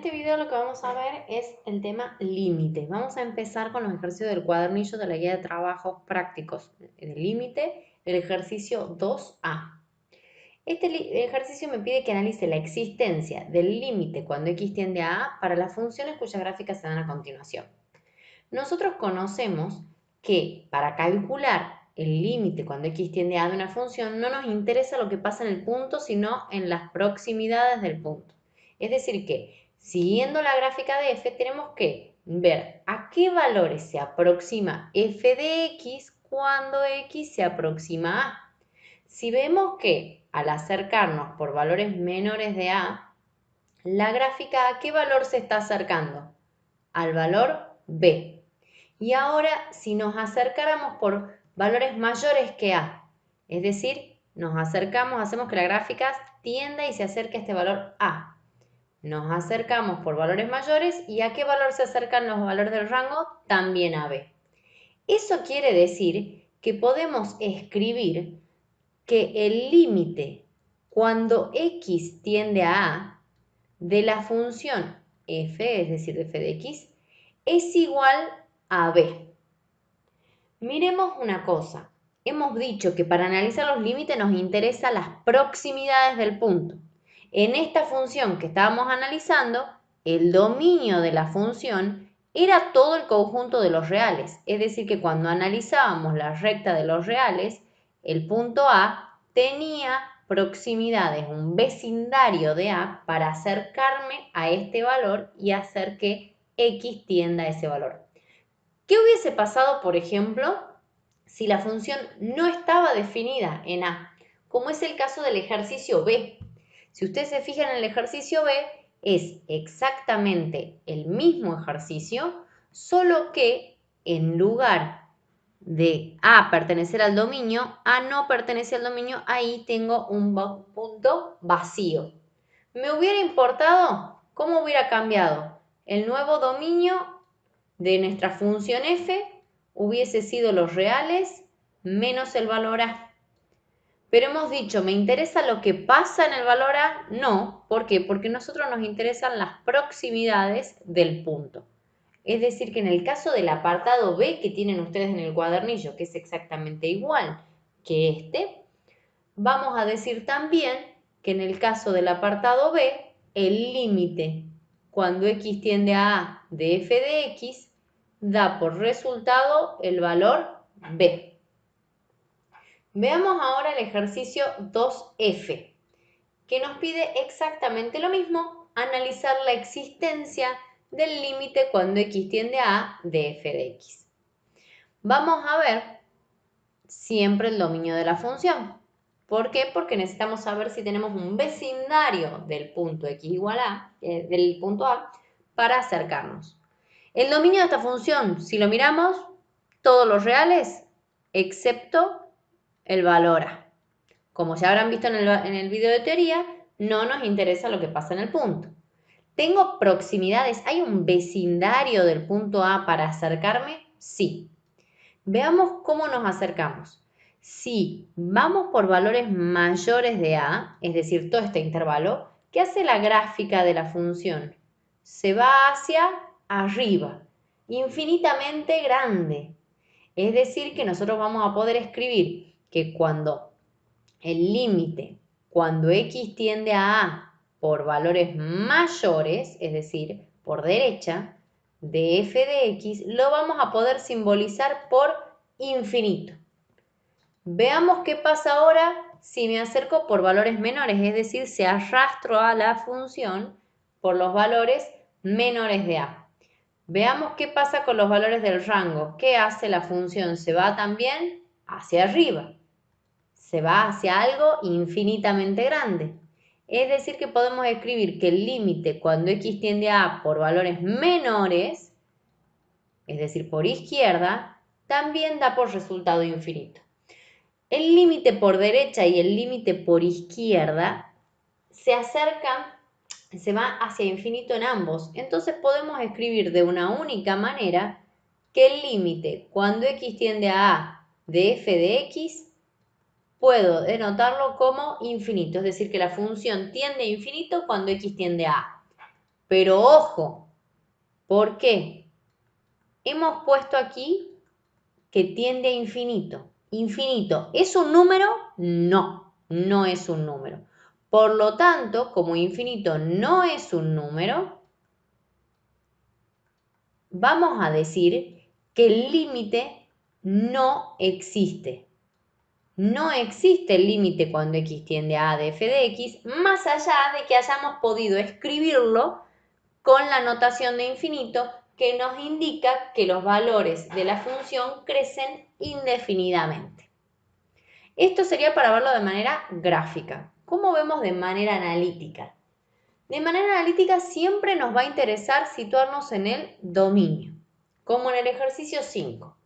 este video lo que vamos a ver es el tema límite. Vamos a empezar con los ejercicios del cuadernillo de la guía de trabajos prácticos. El límite, el ejercicio 2A. Este ejercicio me pide que analice la existencia del límite cuando x tiende a A para las funciones cuyas gráficas se dan a continuación. Nosotros conocemos que para calcular el límite cuando x tiende a A de una función no nos interesa lo que pasa en el punto, sino en las proximidades del punto. Es decir que, siguiendo la gráfica de f, tenemos que ver a qué valores se aproxima f de x cuando x se aproxima a A. Si vemos que al acercarnos por valores menores de A, la gráfica ¿a qué valor se está acercando? Al valor b. Y ahora, si nos acercáramos por valores mayores que A, es decir, nos acercamos, hacemos que la gráfica tienda y se acerque a este valor A. Nos acercamos por valores mayores y ¿a qué valor se acercan los valores del rango? También a B. Eso quiere decir que podemos escribir que el límite cuando x tiende a A de la función f, es decir, de f de x, es igual a b. Miremos una cosa. Hemos dicho que para analizar los límites nos interesan las proximidades del punto. En esta función que estábamos analizando, el dominio de la función era todo el conjunto de los reales. Es decir, que cuando analizábamos la recta de los reales, el punto A tenía proximidades, un vecindario de A para acercarme a este valor y hacer que x tienda a ese valor. ¿Qué hubiese pasado, por ejemplo, si la función no estaba definida en A? Como es el caso del ejercicio B. Si ustedes se fijan en el ejercicio B, es exactamente el mismo ejercicio, solo que en lugar de A pertenecer al dominio, A no pertenece al dominio, ahí tengo un punto vacío. ¿Me hubiera importado? ¿Cómo hubiera cambiado? El nuevo dominio de nuestra función f hubiese sido los reales menos el valor a. Pero hemos dicho, ¿me interesa lo que pasa en el valor a? No. ¿Por qué? Porque a nosotros nos interesan las proximidades del punto. Es decir, que en el caso del apartado B que tienen ustedes en el cuadernillo, que es exactamente igual que este, vamos a decir también que en el caso del apartado B, el límite cuando x tiende a A de f de x da por resultado el valor b. Veamos ahora el ejercicio 2F, que nos pide exactamente lo mismo, analizar la existencia del límite cuando x tiende a A de f de x. Vamos a ver siempre el dominio de la función. ¿Por qué? Porque necesitamos saber si tenemos un vecindario del punto x igual a, del punto A, para acercarnos. El dominio de esta función, si lo miramos, todos los reales, excepto el valor a. Como ya habrán visto en el video de teoría, no nos interesa lo que pasa en el punto. ¿Tengo proximidades? ¿Hay un vecindario del punto A para acercarme? Sí. Veamos cómo nos acercamos. Si vamos por valores mayores de A, es decir, todo este intervalo, ¿qué hace la gráfica de la función? Se va hacia arriba, infinitamente grande. Es decir, que nosotros vamos a poder escribir que cuando el límite, cuando x tiende a A por valores mayores, es decir, por derecha, de f de x, lo vamos a poder simbolizar por infinito. Veamos qué pasa ahora si me acerco por valores menores, es decir, si arrastro a la función por los valores menores de A. Veamos qué pasa con los valores del rango. ¿Qué hace la función? Se va también hacia arriba. Se va hacia algo infinitamente grande. Es decir, que podemos escribir que el límite cuando x tiende a A por valores menores, es decir, por izquierda, también da por resultado infinito. El límite por derecha y el límite por izquierda se acercan, se va hacia infinito en ambos. Entonces podemos escribir de una única manera que el límite cuando x tiende a A de f de x puedo denotarlo como infinito, es decir, que la función tiende a infinito cuando x tiende a A. Pero ojo, ¿por qué? Hemos puesto aquí que tiende a infinito. ¿Infinito es un número? No, no es un número. Por lo tanto, como infinito no es un número, vamos a decir que el límite no existe. No existe el límite cuando x tiende a de f de x, más allá de que hayamos podido escribirlo con la notación de infinito que nos indica que los valores de la función crecen indefinidamente. Esto sería para verlo de manera gráfica. ¿Cómo vemos de manera analítica? De manera analítica siempre nos va a interesar situarnos en el dominio, como en el ejercicio 5.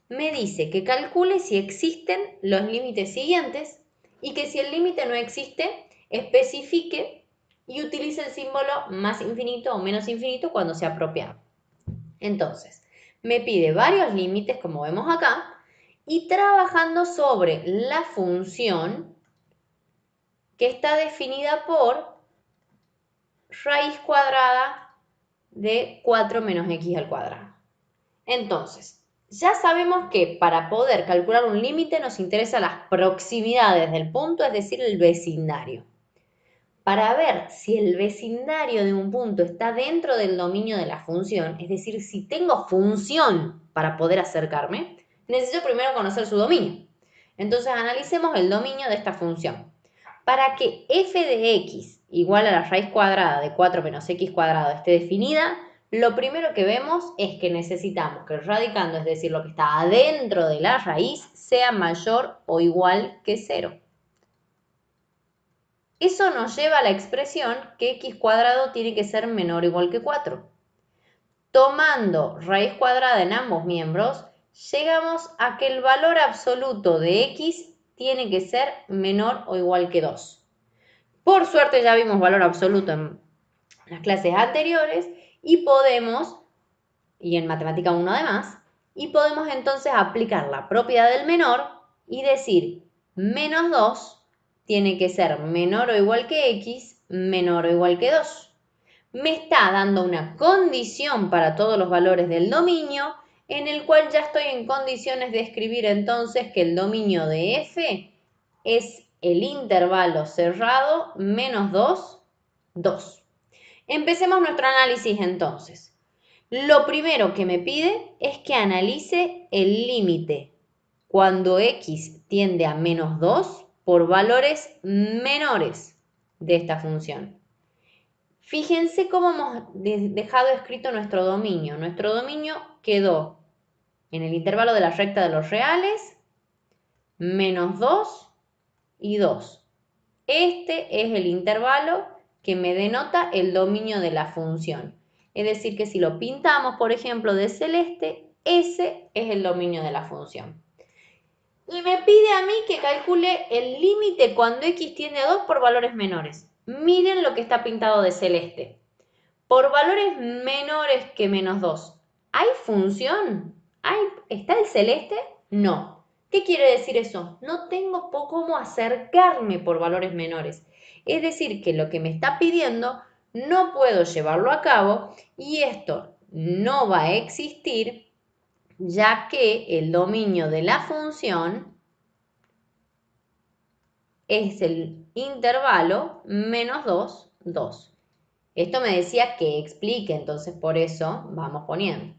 Me dice que calcule si existen los límites siguientes y que si el límite no existe, especifique y utilice el símbolo más infinito o menos infinito cuando sea apropiado. Entonces, me pide varios límites, como vemos acá, y trabajando sobre la función que está definida por raíz cuadrada de 4 menos x al cuadrado. Entonces, ya sabemos que para poder calcular un límite nos interesan las proximidades del punto, es decir, el vecindario. Para ver si el vecindario de un punto está dentro del dominio de la función, es decir, si tengo función para poder acercarme, necesito primero conocer su dominio. Entonces analicemos el dominio de esta función. Para que f de x igual a la raíz cuadrada de 4 menos x cuadrado esté definida, lo primero que vemos es que necesitamos que el radicando, es decir, lo que está adentro de la raíz, sea mayor o igual que 0. Eso nos lleva a la expresión que x cuadrado tiene que ser menor o igual que 4. Tomando raíz cuadrada en ambos miembros, llegamos a que el valor absoluto de x tiene que ser menor o igual que 2. Por suerte ya vimos valor absoluto en las clases anteriores y podemos, y en matemática 1 además, y podemos entonces aplicar la propiedad del menor y decir menos 2 tiene que ser menor o igual que x, menor o igual que 2. Me está dando una condición para todos los valores del dominio, en el cual ya estoy en condiciones de escribir entonces que el dominio de f es el intervalo cerrado menos 2, 2. Empecemos nuestro análisis entonces. Lo primero que me pide es que analice el límite cuando x tiende a menos 2 por valores menores de esta función. Fíjense cómo hemos dejado escrito nuestro dominio. Nuestro dominio quedó en el intervalo de la recta de los reales, menos 2 y 2. Este es el intervalo que me denota el dominio de la función. Es decir, que si lo pintamos, por ejemplo, de celeste, ese es el dominio de la función. Y me pide a mí que calcule el límite cuando x tiende a 2 por valores menores. Miren lo que está pintado de celeste. Por valores menores que menos 2. ¿Hay función? ¿Está el celeste? No. ¿Qué quiere decir eso? No tengo cómo acercarme por valores menores. Es decir, que lo que me está pidiendo no puedo llevarlo a cabo y esto no va a existir ya que el dominio de la función es el intervalo menos 2, 2. Esto me decía que explique, entonces por eso vamos poniendo.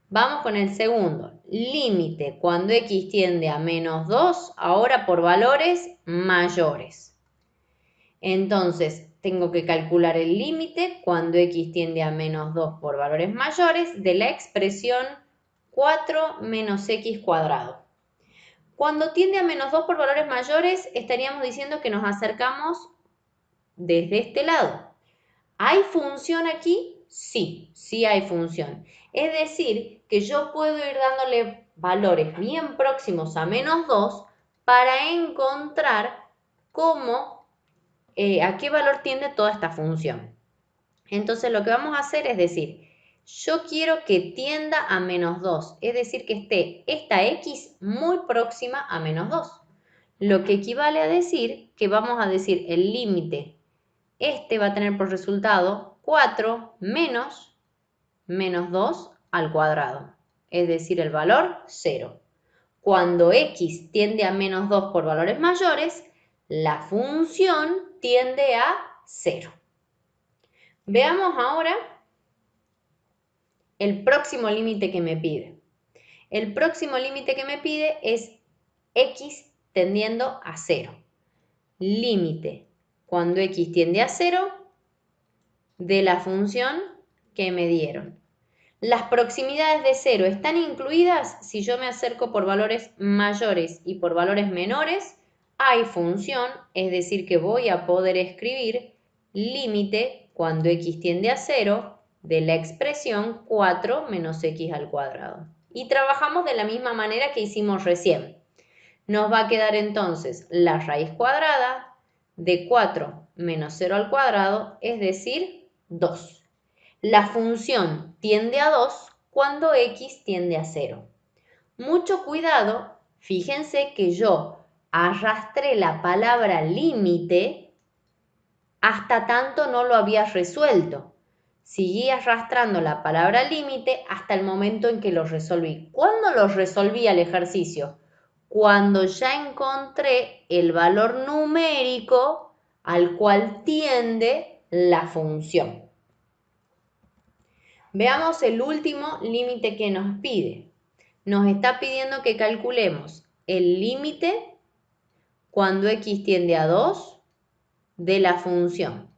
Vamos con el segundo. Límite cuando x tiende a menos 2, ahora por valores mayores. Entonces tengo que calcular el límite cuando x tiende a menos 2 por valores mayores de la expresión 4 menos x cuadrado. Cuando tiende a menos 2 por valores mayores, estaríamos diciendo que nos acercamos desde este lado. ¿Hay función aquí? Sí, sí hay función. Es decir, que yo puedo ir dándole valores bien próximos a menos 2 para encontrar a qué valor tiende toda esta función. Entonces lo que vamos a hacer es decir, yo quiero que tienda a menos 2, es decir, que esté esta x muy próxima a menos 2. Lo que equivale a decir que vamos a decir el límite. Este va a tener por resultado 4 menos 2 al cuadrado, es decir, el valor 0. Cuando x tiende a menos 2 por valores mayores, la función tiende a 0. Veamos ahora el próximo límite que me pide. El próximo límite que me pide es x tendiendo a 0. Límite cuando x tiende a 0 de la función que me dieron. Las proximidades de 0 están incluidas si yo me acerco por valores mayores y por valores menores. Hay función, es decir, que voy a poder escribir límite cuando x tiende a 0 de la expresión 4 menos x al cuadrado. Y trabajamos de la misma manera que hicimos recién. Nos va a quedar entonces la raíz cuadrada de 4 menos 0 al cuadrado, es decir, 2. La función tiende a 2 cuando x tiende a 0. Mucho cuidado, fíjense que yo arrastré la palabra límite hasta tanto no lo había resuelto. Seguí arrastrando la palabra límite hasta el momento en que lo resolví. ¿Cuándo lo resolví al ejercicio? Cuando ya encontré el valor numérico al cual tiende la función. Veamos el último límite que nos pide. Nos está pidiendo que calculemos el límite cuando x tiende a 2 de la función.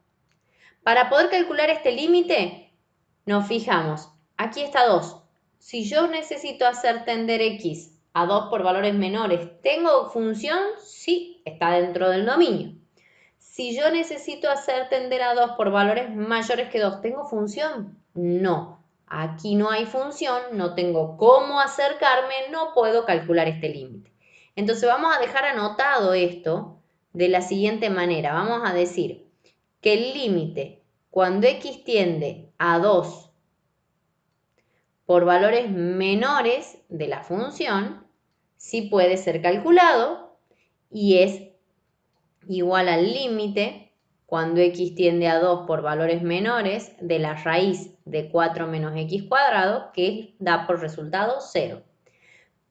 Para poder calcular este límite, nos fijamos, aquí está 2. Si yo necesito hacer tender x a 2 por valores menores, ¿tengo función? Sí, está dentro del dominio. Si yo necesito hacer tender a 2 por valores mayores que 2, ¿tengo función? No. Aquí no hay función, no tengo cómo acercarme, no puedo calcular este límite. Entonces vamos a dejar anotado esto de la siguiente manera. Vamos a decir que el límite cuando x tiende a 2 por valores menores de la función, sí puede ser calculado y es igual al límite cuando x tiende a 2 por valores menores de la raíz de 4 menos x cuadrado, que da por resultado 0.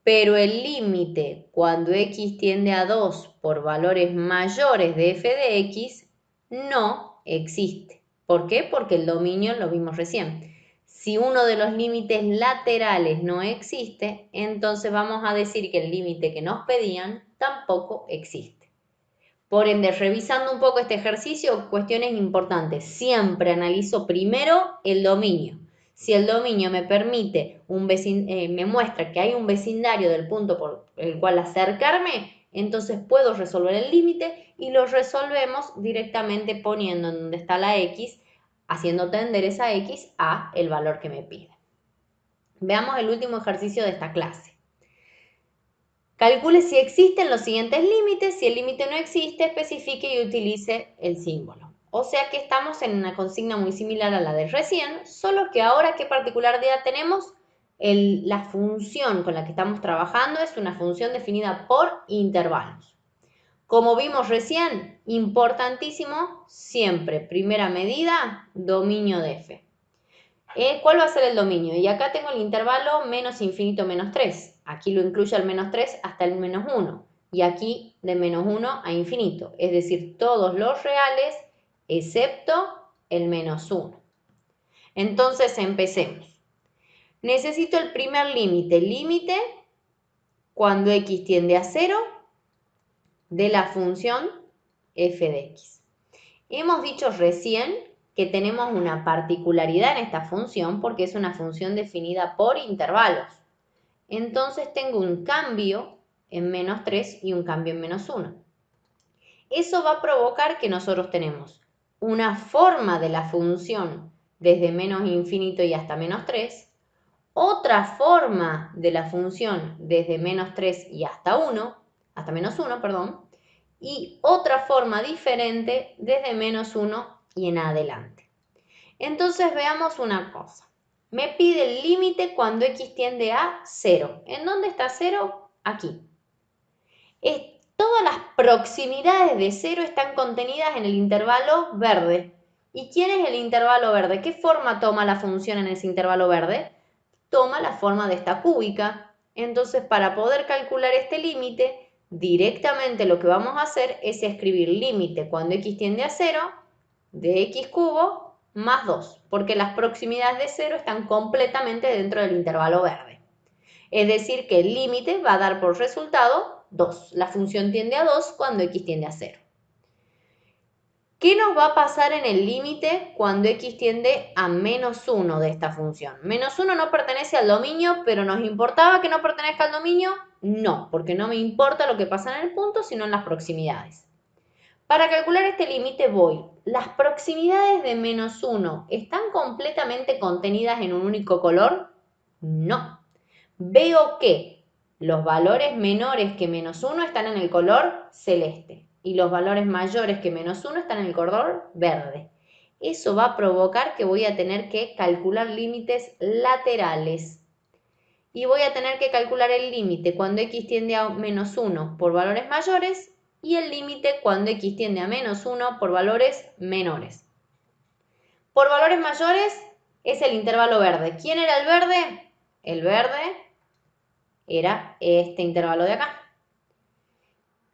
Pero el límite cuando x tiende a 2 por valores mayores de f de x no existe. ¿Por qué? Porque el dominio lo vimos recién. Si uno de los límites laterales no existe, entonces vamos a decir que el límite que nos pedían tampoco existe. Por ende, revisando un poco este ejercicio, cuestiones importantes. Siempre analizo primero el dominio. Si el dominio me permite, me muestra que hay un vecindario del punto por el cual acercarme, entonces puedo resolver el límite y lo resolvemos directamente poniendo en donde está la x, haciendo tender esa x a el valor que me pide. Veamos el último ejercicio de esta clase. Calcule si existen los siguientes límites. Si el límite no existe, especifique y utilice el símbolo. O sea que estamos en una consigna muy similar a la de recién, solo que ahora, ¿qué particularidad tenemos? La función con la que estamos trabajando es una función definida por intervalos. Como vimos recién, importantísimo, siempre, primera medida, dominio de f. ¿Cuál va a ser el dominio? Y acá tengo el intervalo menos infinito menos 3. Aquí lo incluyo al menos 3 hasta el menos 1. Y aquí de menos 1 a infinito. Es decir, todos los reales excepto el menos 1. Entonces empecemos. Necesito el primer límite. Límite cuando x tiende a 0 de la función f de x. Hemos dicho recién que tenemos una particularidad en esta función porque es una función definida por intervalos. Entonces tengo un cambio en menos 3 y un cambio en menos 1. Eso va a provocar que nosotros tenemos una forma de la función desde menos infinito y hasta menos 3, otra forma de la función desde menos 3 y hasta menos 1, perdón, y otra forma diferente desde menos 1 y en adelante. Entonces veamos una cosa. Me pide el límite cuando x tiende a 0. ¿En dónde está 0? Aquí. Todas las proximidades de 0 están contenidas en el intervalo verde. ¿Y quién es el intervalo verde? ¿Qué forma toma la función en ese intervalo verde? Toma la forma de esta cúbica. Entonces, para poder calcular este límite, directamente lo que vamos a hacer es escribir límite cuando x tiende a 0 de x cubo más 2, porque las proximidades de 0 están completamente dentro del intervalo verde. Es decir, que el límite va a dar por resultado 2. La función tiende a 2 cuando x tiende a 0. ¿Qué nos va a pasar en el límite cuando x tiende a menos 1 de esta función? Menos 1 no pertenece al dominio, pero ¿nos importaba que no pertenezca al dominio? No, porque no me importa lo que pasa en el punto, sino en las proximidades. Para calcular este límite voy, ¿las proximidades de menos 1 están completamente contenidas en un único color? No. Veo que los valores menores que menos 1 están en el color celeste y los valores mayores que menos 1 están en el color verde. Eso va a provocar que voy a tener que calcular límites laterales. Y voy a tener que calcular el límite cuando x tiende a menos 1 por valores mayores y el límite cuando x tiende a menos 1 por valores menores. Por valores mayores es el intervalo verde. ¿Quién era el verde? El verde era este intervalo de acá.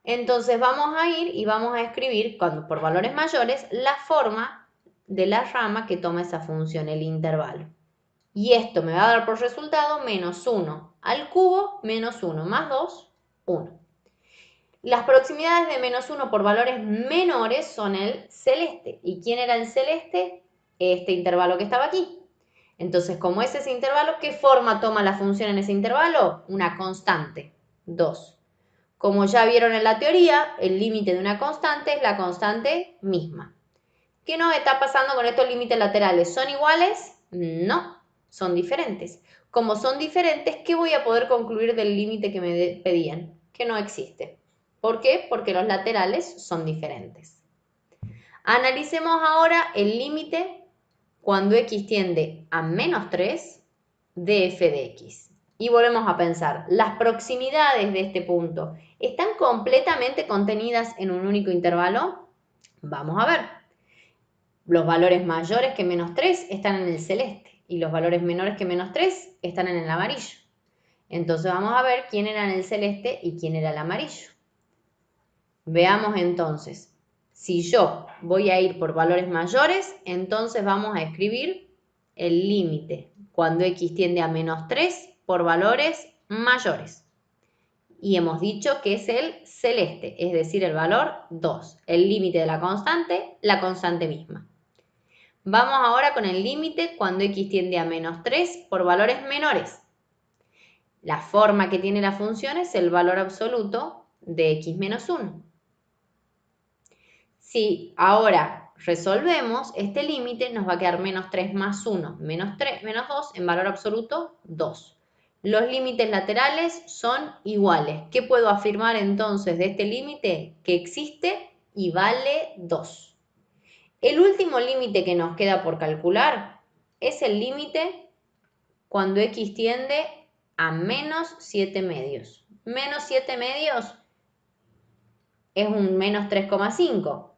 Entonces vamos a ir y vamos a escribir por valores mayores la forma de la rama que toma esa función, el intervalo. Y esto me va a dar por resultado menos 1 al cubo menos 1 más 2, 1. Las proximidades de menos 1 por valores menores son el celeste. ¿Y quién era el celeste? Este intervalo que estaba aquí. Entonces, como es ese intervalo, ¿qué forma toma la función en ese intervalo? Una constante, 2. Como ya vieron en la teoría, el límite de una constante es la constante misma. ¿Qué nos está pasando con estos límites laterales? ¿Son iguales? No, son diferentes. Como son diferentes, ¿qué voy a poder concluir del límite que me pedían? Que no existe. ¿Por qué? Porque los laterales son diferentes. Analicemos ahora el límite cuando x tiende a menos 3 de f de x. Y volvemos a pensar, ¿las proximidades de este punto están completamente contenidas en un único intervalo? Vamos a ver. Los valores mayores que menos 3 están en el celeste y los valores menores que menos 3 están en el amarillo. Entonces vamos a ver quién era en el celeste y quién era el amarillo. Veamos entonces. Si yo voy a ir por valores mayores, entonces vamos a escribir el límite cuando x tiende a menos 3 por valores mayores. Y hemos dicho que es el celeste, es decir, el valor 2. El límite de la constante misma. Vamos ahora con el límite cuando x tiende a menos 3 por valores menores. La forma que tiene la función es el valor absoluto de x menos 1. Si ahora resolvemos, este límite nos va a quedar menos 3 más 1, menos 2, en valor absoluto 2. Los límites laterales son iguales. ¿Qué puedo afirmar entonces de este límite? Que existe y vale 2. El último límite que nos queda por calcular es el límite cuando x tiende a menos 7 medios. Menos 7 medios es un menos 3,5.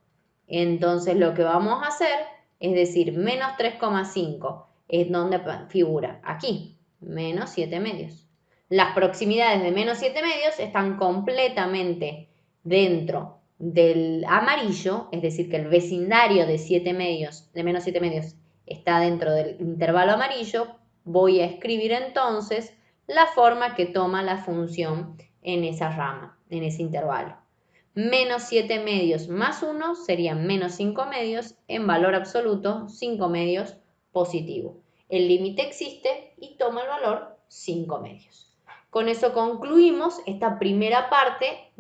Entonces lo que vamos a hacer es decir, menos 3,5 es donde figura aquí, menos 7 medios. Las proximidades de menos 7 medios están completamente dentro del amarillo, es decir, que el vecindario de 7 medios, de menos 7 medios, está dentro del intervalo amarillo. Voy a escribir entonces la forma que toma la función en esa rama, en ese intervalo. Menos 7 medios más 1 serían menos 5 medios, en valor absoluto 5 medios positivo. El límite existe y toma el valor 5 medios. Con eso concluimos esta primera parte.